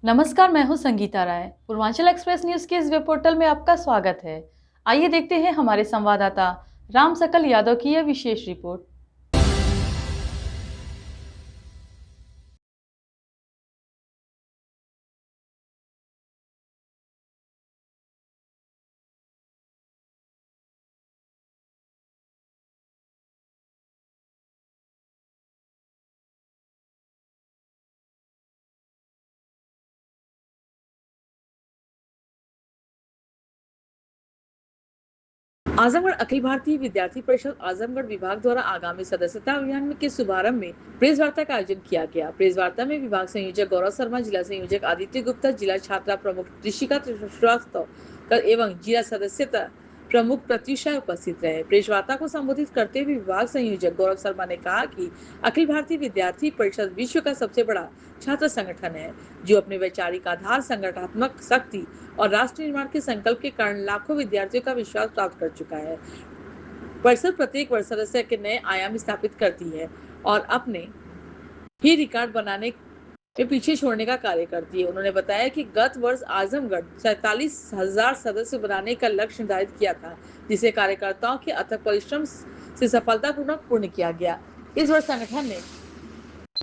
नमस्कार, मैं हूं संगीता राय। पूर्वांचल एक्सप्रेस न्यूज के इस वेब पोर्टल में आपका स्वागत है। आइए देखते हैं हमारे संवाददाता राम सकल यादव की यह विशेष रिपोर्ट। आजमगढ़ अखिल भारतीय विद्यार्थी परिषद आजमगढ़ विभाग द्वारा आगामी सदस्यता अभियान के शुभारंभ में प्रेस वार्ता का आयोजन किया गया। प्रेस वार्ता में विभाग संयोजक गौरव शर्मा, जिला संयोजक आदित्य गुप्ता, जिला छात्रा प्रमुख ऋषिका श्रीवास्तव एवं जिला सदस्यता प्रमुख प्रत्युषा उपस्थित रहे। प्रेस वार्ता को संबोधित करते हुए विभाग संयोजक गौरव शर्मा ने कहा कि अखिल भारतीय विद्यार्थी परिषद विश्व का सबसे बड़ा छात्र संगठन है, जो अपने वैचारिक आधार, संगठनात्मक शक्ति और राष्ट्र निर्माण के संकल्प के कारण लाखों विद्यार्थियों का विश्वास प्राप्त कर चुका है। परिषद प्रत्येक वर्ष सदस्य के नए आयाम स्थापित करती है और अपने ही रिकॉर्ड बनाने के पीछे छोड़ने का कार्य करती है। उन्होंने बताया कि गत वर्ष आजमगढ़ 47,000 सदस्य बनाने का लक्ष्य निर्धारित किया था, जिसे कार्यकर्ताओं के अथक परिश्रम से सफलतापूर्वक पूर्ण किया गया। इस वर्ष संगठन ने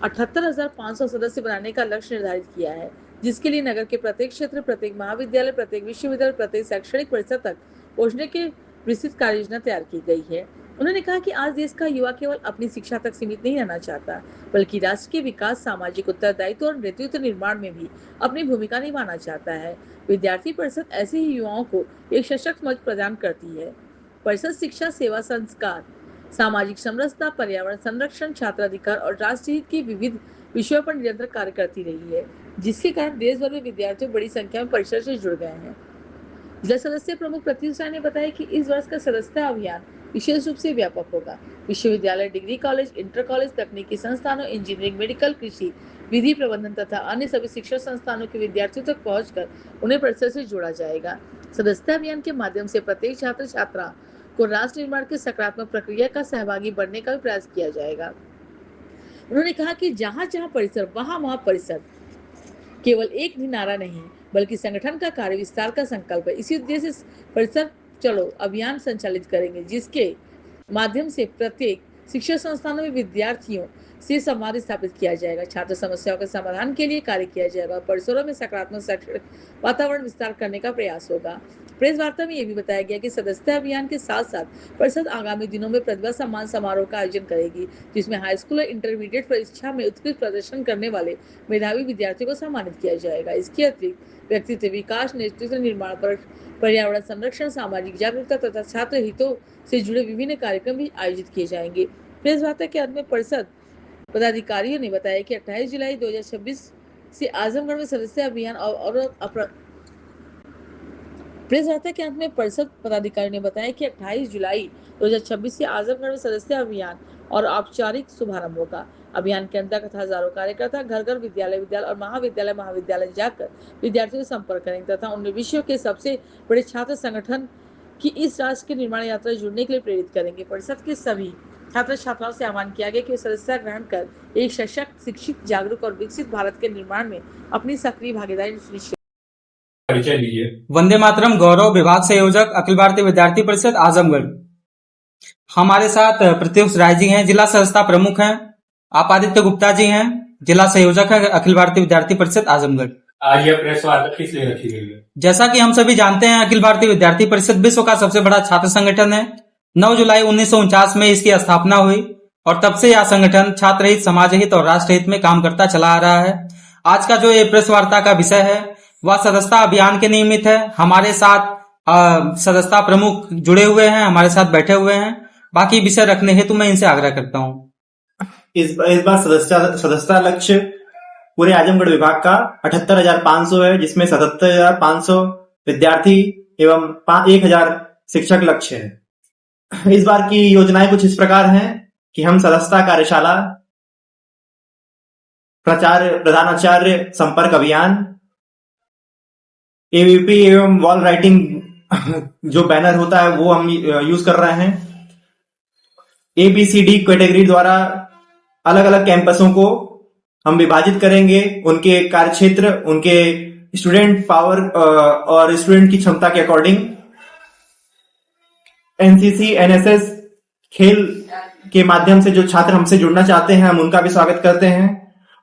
78,500 सदस्य बनाने का लक्ष्य निर्धारित किया है, जिसके लिए नगर के प्रत्येक क्षेत्र, प्रत्येक महाविद्यालय, प्रत्येक विश्वविद्यालय, प्रत्येक शैक्षणिक परिसर तक पहुंचने के विस्तृत कार्य योजना तैयार की गई है। उन्होंने कहा कि आज देश का युवा केवल अपनी शिक्षा तक सीमित नहीं रहना चाहता, बल्कि राष्ट्र के विकास, सामाजिक उत्तरदायित्व और नेतृत्व निर्माण में भी अपनी भूमिका निभाना चाहता है। विद्यार्थी परिषद ऐसे ही युवाओं को एक सशक्त मंच प्रदान करती है। परिषद शिक्षा, सेवा, संस्कार, सामाजिक समरसता, पर्यावरण संरक्षण, छात्राधिकार और राष्ट्र हित के विविध विषयों पर निरंतर कार्य करती रही है, जिसके कारण देश भर में विद्यार्थी बड़ी संख्या में परिषद से जुड़ गए हैं। जिला सदस्य प्रमुख प्रत्युषा ने बताया कि इस वर्ष का सदस्यता अभियान विशेष रूप से व्यापक होगा। विश्वविद्यालय, डिग्री कॉलेज, इंटर कॉलेज, तकनीकी संस्थानों, इंजीनियरिंग, मेडिकल, कृषि, विधि प्रबंधन तथा अन्य सभी शिक्षण संस्थानों के विद्यार्थियों तक पहुंचकर उन्हें परिषद से जोड़ा जाएगा। सदस्यता अभियान के माध्यम से प्रत्येक छात्र छात्रा को राष्ट्र निर्माण की सकारात्मक प्रक्रिया का सहभागी बनने का भी प्रयास किया जाएगा। उन्होंने कहा कि जहाँ जहाँ परिसर वहाँ परिषद केवल एक भी नारा नहीं, बल्कि संगठन का कार्य विस्तार का संकल्प है। इसी उद्देश्य से परिसर चलो अभियान संचालित करेंगे, जिसके माध्यम से प्रत्येक शिक्षा संस्थानों में विद्यार्थियों से संवाद स्थापित किया जाएगा, छात्र समस्याओं के समाधान के लिए कार्य किया जाएगा और परिसरों में सकारात्मक शैक्षणिक वातावरण विस्तार करने का प्रयास होगा। प्रेस वार्ता में यह भी बताया गया कि सदस्यता अभियान के साथ साथ परिषद आगामी दिनों में प्रतिभा सम्मान समारोह का आयोजन करेगी, जिसमें हाई स्कूल और इंटरमीडिएट परीक्षा में उत्कृष्ट प्रदर्शन करने वाले मेधावी विद्यार्थियों को सम्मानित किया जाएगा। इसके अतिरिक्त व्यक्तित्व विकास, नेतृत्व निर्माण पर पर्यावरण संरक्षण, सामाजिक जागरूकता तथा छात्र हितों से जुड़े विभिन्न कार्यक्रम भी आयोजित किए जाएंगे। प्रेस वार्ता के अंत में परिषद पदाधिकारियों ने बताया कि 28 जुलाई 2026 से आजमगढ़ में सदस्यता अभियान प्रेस वार्ता के अंत में परिषद पदाधिकारी ने बताया कि 28 जुलाई 2026 से आजमगढ़ में सदस्यता अभियान और औपचारिक शुभारंभ होगा। अभियान के अंतर्गत हजारों कार्यकर्ता घर घर, विद्यालय और महाविद्यालय जाकर विद्यार्थियों से संपर्क करेंगे तथा उन्हें विश्व के सबसे बड़े छात्र संगठन की इस राष्ट्र की निर्माण यात्रा जुड़ने के लिए प्रेरित करेंगे। परिषद के सभी छात्र छात्राओं से आह्वान किया गया कि सदस्यता ग्रहण कर एक सशक्त, शिक्षित, जागरूक और विकसित भारत के निर्माण में अपनी सक्रिय भागीदारी सुनिश्चित। परिचय लीजिए। वंदे मातरम। गौरव, विभाग संयोजक, अखिल भारतीय विद्यार्थी परिषद आजमगढ़। हमारे साथ प्रत्युष राय जी हैं, जिला सदस्यता प्रमुख हैं। आप आदित्य गुप्ता जी हैं, जिला संयोजक है अखिल भारतीय विद्यार्थी परिषद आजमगढ़। आज यह प्रेस वार्ता किस लिए रखी गई है? जैसा कि हम सभी जानते हैं, अखिल भारतीय विद्यार्थी परिषद विश्व का सबसे बड़ा छात्र संगठन है। 9 जुलाई 1949 में इसकी स्थापना हुई और तब से यह संगठन छात्र हित, समाज हित और राष्ट्र हित में काम करता चला आ रहा है। आज का जो ये प्रेस वार्ता का विषय है वह सदस्यता अभियान के निमित्त है। हमारे साथ सदस्यता प्रमुख जुड़े हुए हैं, हमारे साथ बैठे हुए हैं। बाकी विषय रखने हेतु मैं इनसे आग्रह करता हूँ। इस बार सदस्यता लक्ष्य पूरे आजमगढ़ विभाग का 78,500 है, जिसमें 77,500 विद्यार्थी एवं 1,000 शिक्षक लक्ष्य है। इस बार की योजनाएं कुछ इस प्रकार हैं कि हम सदस्यता कार्यशाला, प्रधानाचार्य संपर्क अभियान, एवीपी एवं वॉल राइटिंग जो बैनर होता है वो हम यूज कर रहे हैं। ABCD कैटेगरी द्वारा अलग अलग कैंपसों को हम विभाजित करेंगे उनके कार्यक्षेत्र, उनके स्टूडेंट पावर और स्टूडेंट की क्षमता के अकॉर्डिंग। एनसीसी, एनएसएस, खेल के माध्यम से जो छात्र हमसे जुड़ना चाहते हैं हम उनका भी स्वागत करते हैं,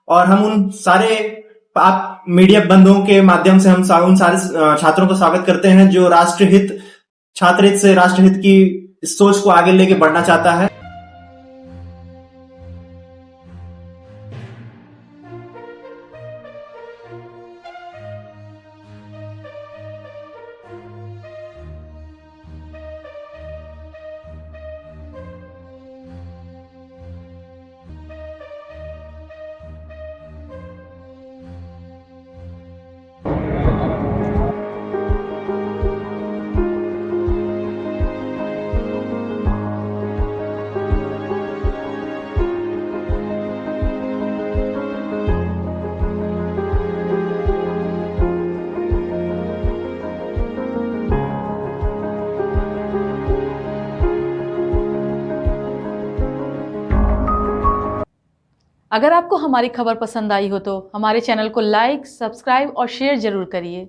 और हम उन सारे आप मीडिया बंधुओं के माध्यम से हम उन सारे छात्रों को स्वागत करते हैं जो राष्ट्रहित, छात्रहित से राष्ट्रहित की सोच को आगे लेके बढ़ना चाहता है। अगर आपको हमारी खबर पसंद आई हो तो हमारे चैनल को लाइक, सब्सक्राइब और शेयर जरूर करिए।